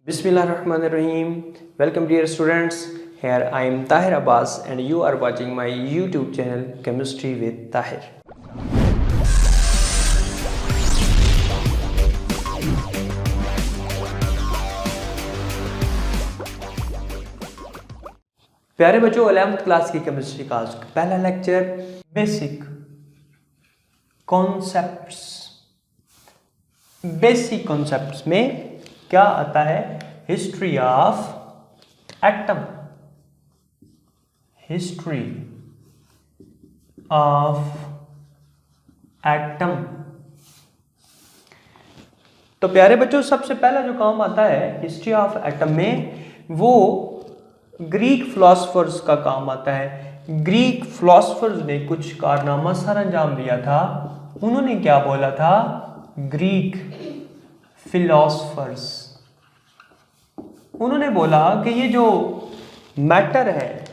Bismillahirrahmanirrahim. Welcome dear students. Here I am Tahir Abbas and you are watching my YouTube channel Chemistry with Tahir. प्यारे बच्चों, 11th class की chemistry का पहला lecture basic concepts में क्या आता है? हिस्ट्री ऑफ एटम, तो प्यारे बच्चों, सबसे पहला जो काम आता है हिस्ट्री ऑफ एटम में, वो ग्रीक फिलोसफर्स का काम आता है। ग्रीक फिलोसफर्स ने कुछ कारनामा सर अंजाम दिया था। उन्होंने क्या बोला था? ग्रीक फिलोसफर्स, उन्होंने बोला कि ये जो मैटर है,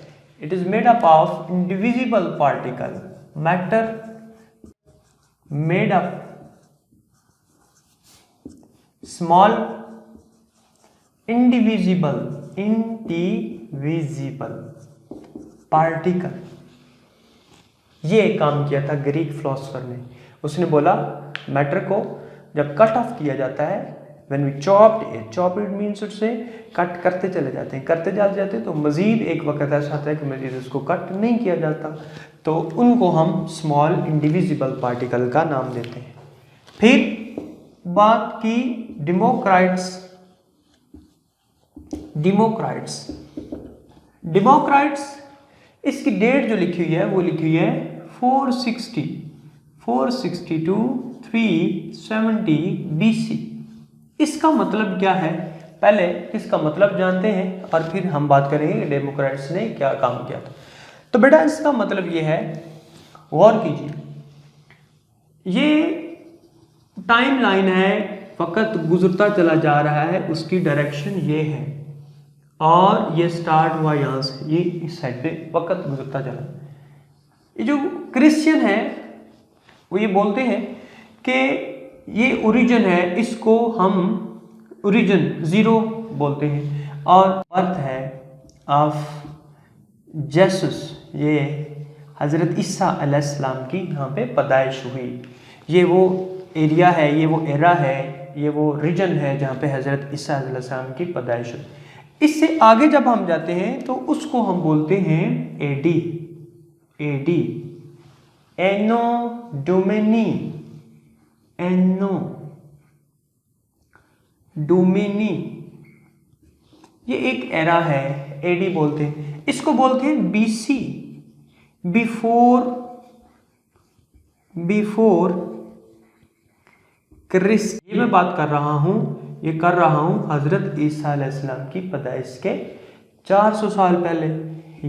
it is made up of indivisible particle. Matter made up small indivisible particle. ये काम किया था ग्रीक फिलोसफर ने। उसने बोला मैटर को जब कट ऑफ किया जाता है, when we chop it means उससे कट करते चले जाते हैं, तो मजीद एक वक्त ऐसा आता है कि मजीद उसको कट नहीं किया जाता, तो उनको हम स्मॉल इंडिविजिबल पार्टिकल का नाम देते हैं। फिर बात की डेमोक्राइट्स, इसकी डेट जो लिखी हुई है वो लिखी हुई है 460 to 370 BC। इसका मतलब क्या है? पहले इसका मतलब जानते हैं और फिर हम बात करेंगे डेमोक्रेट्स ने क्या काम किया था। तो बेटा, इसका मतलब ये है, गौर कीजिए, ये टाइम लाइन है, वक्त गुजरता चला जा रहा है, उसकी डायरेक्शन ये है और ये स्टार्ट हुआ यहाँ से, ये इस साइड पे वक्त गुजरता चला। ये जो क्रिश्चियन है वो ये बोलते हैं कि ये ओरिजिन है, इसको हम ओरिजिन जीरो बोलते हैं, और बर्थ है ऑफ जेसस, ये हज़रत ईसा अलैहिस्सलाम की यहाँ पे पैदाइश हुई। ये वो एरिया है, ये वो एरा है, ये वो रीजन है जहाँ पे हज़रत ईसा अलैहिस्सलाम की पैदाइश हुई। इससे आगे जब हम जाते हैं तो उसको हम बोलते हैं एडी, एनो डोमिनी, ये एक एरा है, एडी बोलते हैं। इसको बोलते हैं बीसी, बिफोर क्रिस्ट। ये मैं बात कर रहा हूँ हजरत ईसा अलैहिस्सलाम की पैदाइश के 400 साल पहले।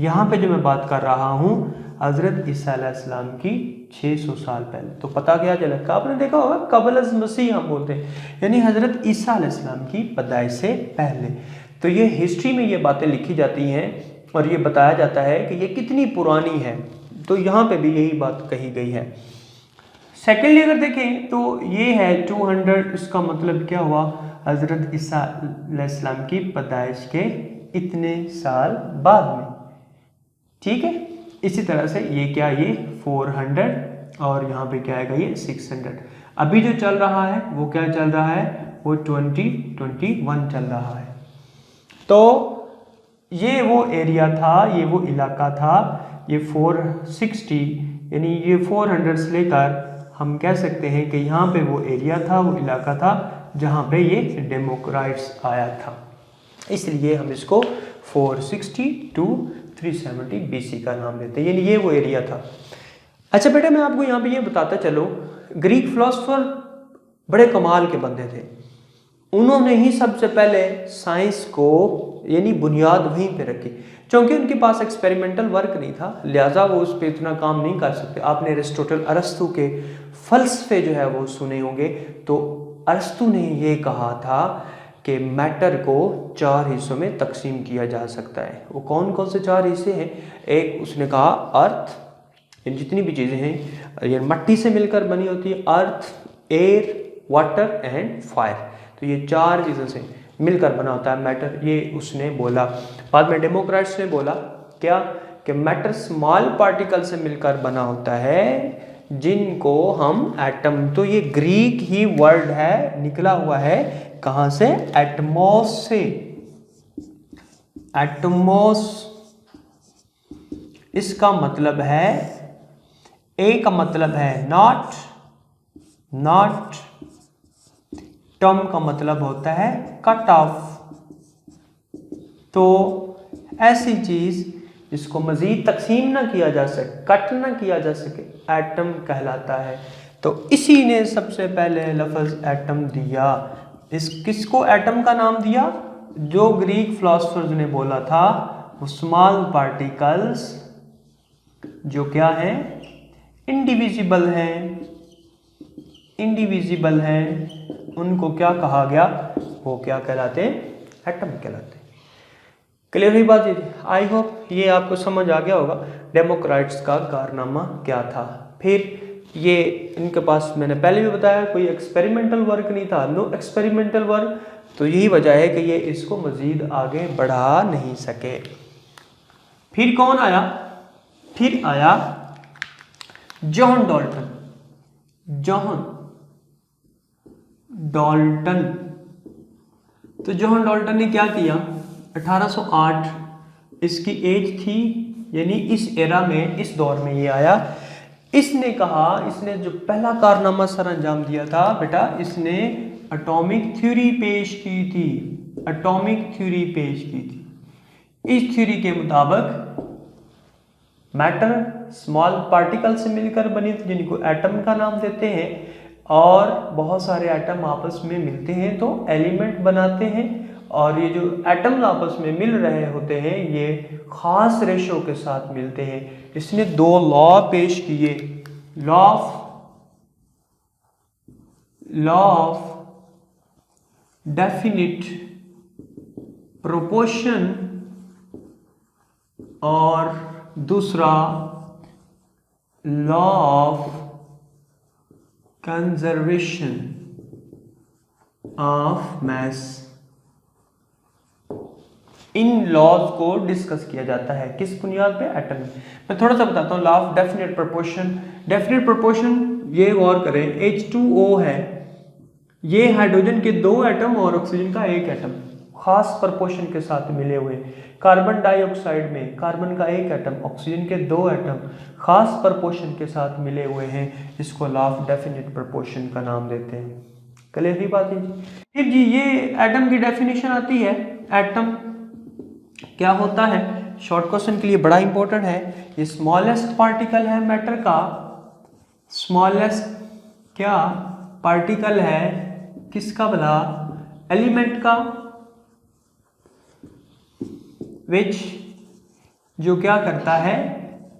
यहाँ पे जो मैं बात कर रहा हूँ हजरत ईसा अलैहिस्सलाम की 600 साल पहले। तो पता क्या चला? आपने देखा होगा कबल अज़ मसीह हम बोलते हैं, यानी हजरत ईसा अलैहिस्सलाम की पैदाइश से पहले। तो ये हिस्ट्री में ये बातें लिखी जाती हैं और ये बताया जाता है कि ये कितनी पुरानी है। तो यहाँ पे भी यही बात कही गई है। सेकेंडली अगर देखें तो ये है 200, इसका मतलब क्या हुआ? हजरत ईसा अलैहिस्सलाम की पैदाइश के इतने साल बाद में। ठीक है, इसी तरह से ये क्या, ये 400 और यहाँ पे क्या आएगा, ये 600। अभी जो चल रहा है वो क्या चल रहा है? वो 2021 चल रहा है। तो ये वो एरिया था, ये वो इलाका था, ये 460 यानी ये 400 से लेकर हम कह सकते हैं कि यहाँ पे वो एरिया था, वो इलाका था जहाँ पे ये डेमोक्राइट्स आया था। इसलिए हम इसको 460 to 370 BC का नाम देते हैं, यानी ये वो एरिया था। अच्छा बेटा, मैं आपको यहाँ पे ये बताता चलो, ग्रीक फिलोसफर बड़े कमाल के बंदे थे। उन्होंने ही सबसे पहले साइंस को यानी बुनियाद वहीं पे रखी। क्योंकि उनके पास एक्सपेरिमेंटल वर्क नहीं था, लिहाजा वो उस पर इतना काम नहीं कर सकते। आपने एरिस्टोटल, अरस्तु के फलसफे जो है वो सुने होंगे। तो अरस्तु ने ये कहा था कि मैटर को 4 हिस्सों में तकसीम किया जा सकता है। वो कौन कौन से 4 हिस्से हैं? एक उसने कहा अर्थ, जितनी भी चीज़ें हैं ये मट्टी से मिलकर बनी होती है, अर्थ, एयर, वाटर एंड फायर। तो ये 4 चीज़ों से मिलकर बना होता है मैटर, ये उसने बोला। बाद में डेमोक्रेट्स ने बोला क्या कि मैटर स्मॉल पार्टिकल से मिलकर बना होता है जिनको हम एटम, तो ये ग्रीक ही वर्ड है, निकला हुआ है कहाँ से, एटमॉस से। एटमॉस इसका मतलब है, ए का मतलब है नॉट, नॉट, टर्म का मतलब होता है कट ऑफ। तो ऐसी चीज जिसको मजीद तकसीम ना किया जा सके, कट ना किया जा सके, एटम कहलाता है। तो इसी ने सबसे पहले लफ्ज एटम दिया। इस किसको एटम का नाम दिया, जो ग्रीक फिलोसफर्स ने बोला था वो स्मॉल पार्टिकल्स जो क्या है, इंडिविजिबल हैं, इंडिविजिबल हैं, उनको क्या कहा गया, वो क्या कहलाते हैं, एटम कहलाते हैं। क्लियर हुई बात? आई होप ये आपको समझ आ गया होगा डेमोक्रेट्स का कारनामा क्या था। फिर ये इनके पास, मैंने पहले भी बताया, कोई एक्सपेरिमेंटल वर्क नहीं था, नो एक्सपेरिमेंटल वर्क। तो यही वजह है कि ये इसको मजीद आगे बढ़ा नहीं सके। फिर कौन आया, फिर आया जॉन डाल्टन। जॉन डाल्टन, तो जॉन डाल्टन ने क्या किया, 1808 इसकी एज थी, यानी इस एरा में, इस दौर में ये आया। इसने कहा, इसने जो पहला कारनामा सर अंजाम दिया था बेटा, इसने एटॉमिक थ्योरी पेश की थी, एटॉमिक थ्योरी पेश की थी। इस थ्योरी के मुताबिक मैटर स्मॉल पार्टिकल से मिलकर बनी थी जिनको एटम का नाम देते हैं, और बहुत सारे एटम आपस में मिलते हैं तो एलिमेंट बनाते हैं, और ये जो एटम आपस में मिल रहे होते हैं ये खास रेशो के साथ मिलते हैं। इसने दो लॉ पेश किए, लॉ ऑफ डेफिनिट प्रोपोर्शन और दूसरा law of conservation of mass. इन लॉज को डिस्कस किया जाता है किस बुनियाद पे, एटम। मैं थोड़ा सा बताता हूँ, law of definite proportion. Definite proportion, ये गौर करें, H2O है, ये हाइड्रोजन के 2 एटम और ऑक्सीजन का 1 एटम खास प्रोपोर्शन के साथ मिले हुए। कार्बन डाइऑक्साइड में कार्बन का 1 एटम, ऑक्सीजन के 2 एटम खास प्रोपोर्शन के साथ मिले हुए हैं। इसको लॉ ऑफ डेफिनेट प्रोपोर्शन का नाम देते हैं। क्लियर ही बात है। फिर जी ये एटम की डेफिनेशन आती है, एटम क्या होता है, शॉर्ट क्वेश्चन के लिए बड़ा इंपॉर्टेंट है। ये स्मॉलेस्ट पार्टिकल है मैटर का, स्मॉलेस्ट क्या पार्टिकल है, किसका भला, एलिमेंट का, विच जो क्या करता है,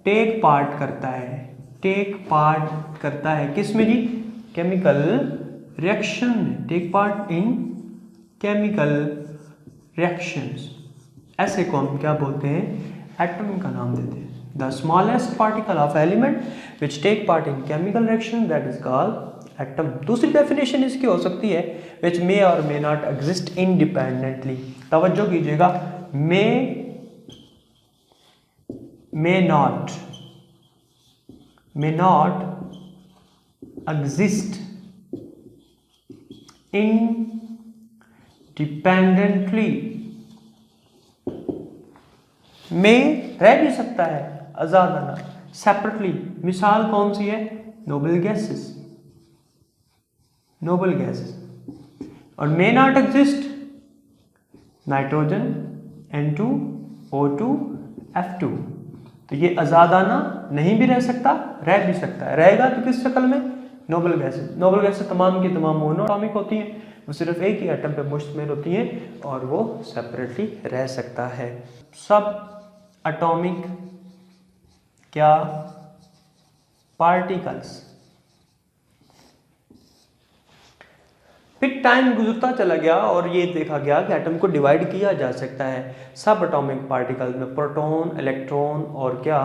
टेक पार्ट करता है, टेक पार्ट करता है किसमें जी, chemical reaction, take part in chemical reactions. ऐसे को हम क्या बोलते हैं, एटम का नाम देते हैं। The smallest particle of element which take part in chemical reaction, that is called atom. दूसरी डेफिनेशन इसकी हो सकती है विच मे और मे नॉट एग्जिस्ट इंडिपेंडेंटली। तवज्जो कीजिएगा, may not exist independently। में रह भी सकता है आजादाना, सेपरेटली। मिसाल कौन सी है, नोबल गैसेस, नोबल गैसेस। और may not exist nitrogen N2 O2 F2। तो ये आजादाना नहीं भी रह सकता, रह भी सकता है। रहेगा तो किस शक्ल में, नोबल गैसेस। नोबल गैसेस तमाम की तमाम मोनोटॉमिक होती हैं, वो सिर्फ एक ही एटम पे मुश्तमिल होती हैं और वो सेपरेटली रह सकता है। सब एटॉमिक क्या पार्टिकल्स। फिर टाइम गुजरता चला गया और ये देखा गया कि एटम को डिवाइड किया जा सकता है सब एटॉमिक पार्टिकल्स में, प्रोटॉन, इलेक्ट्रॉन और क्या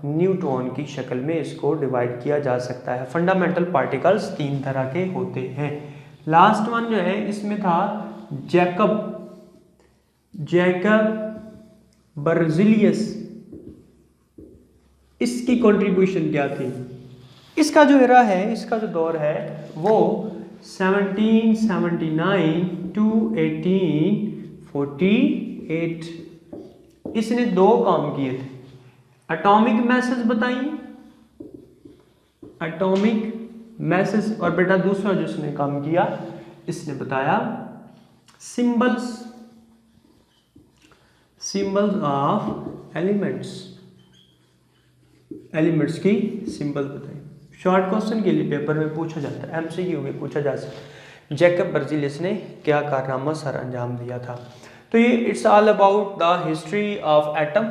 न्यूट्रॉन की शक्ल में इसको डिवाइड किया जा सकता है। फंडामेंटल पार्टिकल्स 3 तरह के होते हैं। लास्ट वन जो है इसमें था जैकब जैकब बर्जिलियस, इसकी कंट्रीब्यूशन क्या थी? इसका जो एरा है, इसका जो दौर है वो 1779 टू 1848। इसने दो काम किए थे, एटॉमिक मैसेज बताई, एटॉमिक मैसेज, और बेटा दूसरा जो इसने काम किया, इसने बताया सिंबल्स ऑफ एलिमेंट्स, एलिमेंट्स की सिंबल बताई। शॉर्ट क्वेश्चन के लिए पेपर में पूछा जाता है, एमसीक्यू में पूछा जा सकता है, जैकब बर्जिलियस ने क्या कारनामा सर अंजाम दिया था। तो ये it's all about the history of atom.